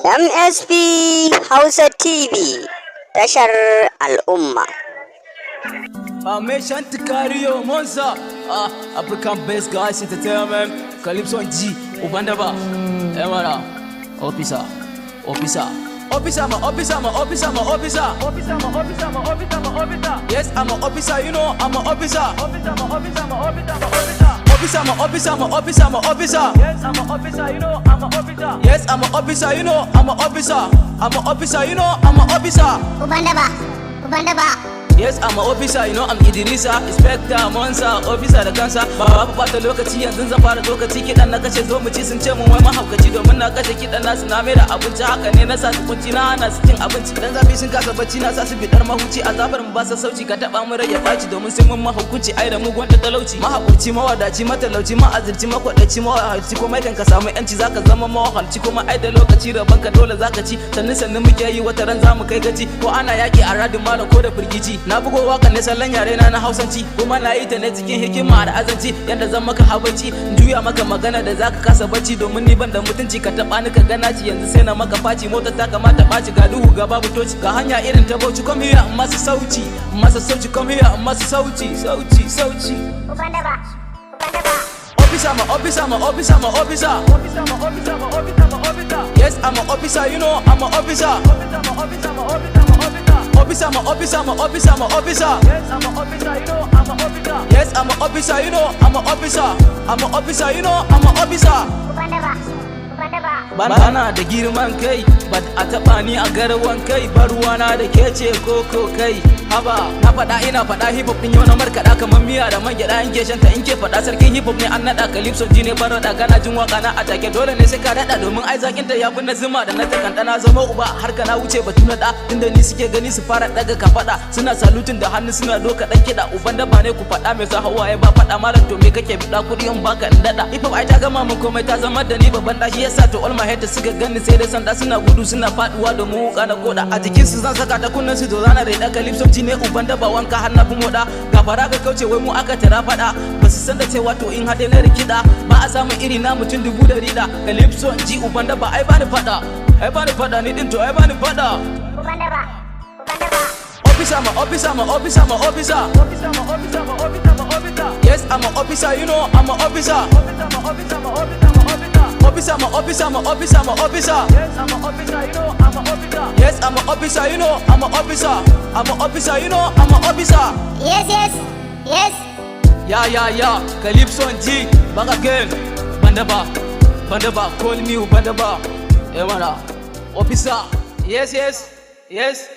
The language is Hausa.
MSP Hausa TV, tashar al'umma. Mission to carry your monster. African best guys entertainment. Calypso G. Ubandaba. Emara. Officer. Yes, I'm an officer, you know, I'm an officer. I'm an officer. Yes, I'm an officer, you know, I'm an officer. Yes, I'm an officer, you know, I'm an officer. I'm an officer, you know, I'm an officer. Ubandaba. Yes, I'm an officer, you know, I'm Idrisa, inspector, monster, officer da kansa. Babu bata lokaci yanzu zan fara lokaci kidan na kashe zo mu ci sun ce mun wai mahaukaci domin na kashe kidan nasu na mai da abinci haka ne na sa su kunci na hana su cin abinci dan zafi sun kasa bacci na sa su bidar mahuci azabar mu ba sa sauci ka taba mu rai ya baci domin sai mun mahukunci ai da mu gwanda talauci mahakurci mawadaci matalauci ma'azirci makwadaci mawahalci komai kan ka samu yanci zaka zama mawahalci kuma ai da lokaci rabon ka dole zaka ci sannu muke yi wata ran zamu kai gaci ko ana yaki a radin malam ko da firgici na bugo wakan ne sallan yare na hausanci kuma na yi ta ne cikin hikima da azanci yanda zan maka habaici juya maka magana da zaka kasa bacci domin ni ban da mutunci ka taba ni ka gana ci yanzu sai na maka faci motar ta kamata baci ga duhu ga babu toci ga hanya irin ta bauchi come here masu sauci come here masu sauci Ubandaba. Officer. Yes, I'm an officer, you know, I'm an officer. I'm an officer. Yes, I'm an officer, you know, I'm an officer. Yes, I'm an officer, you know, I'm an officer. I'm an officer, you know, I'm an officer. Ubandaba. Bana da girman kai, ba a taɓa ni a garwan kai, baruwana da kece koko kai. Haba, na faɗa ina faɗa hip hop din yau na markaɗa kamar miya da man gyaɗa in ke shanta in ke faɗa sarkin hip hop ne an naɗa Calypso G ne barada kana jin waka na atake dole ne sai ka daɗa domin ai zakin ta yafi na zuma da na takanta na zama uba har kana wuce batu na ɗa tunda ni suke gani su fara ɗaga ka faɗa suna salutin da hannu suna doka ɗan kiɗa uban da ba ne ku faɗa mai sa hawaye ba faɗa malam to me kake biɗa kuɗi in baka in daɗa hip hop ai ta gama min komai ta zama da ni babban ɗa shi yasa to all my haters suka gani sai da sanda suna gudu suna faɗuwa domin wuka na koda a jikin su zan saka ta kunnen su to zana da ɗan Calypso G ne uban da ba wanka har na fi moda ga fara ga kauce wai mu aka tara fada ba su san da cewa to in hade na rikida ba a samu iri na mutum 100 Calypso G uban da ba ai bani fada ni din to ai bani fada Ubandaba. Officer. Yes, I'm an officer, you know, I'm an officer. Yes, I'm an officer, you know, I'm an officer. Yes, I'm an officer, you know, I'm an officer. I'm an officer, you know, I'm an officer. Yes. Yeah. Calypso G, back again. Bandaba, call me Bandaba. Emara, officer. Yes.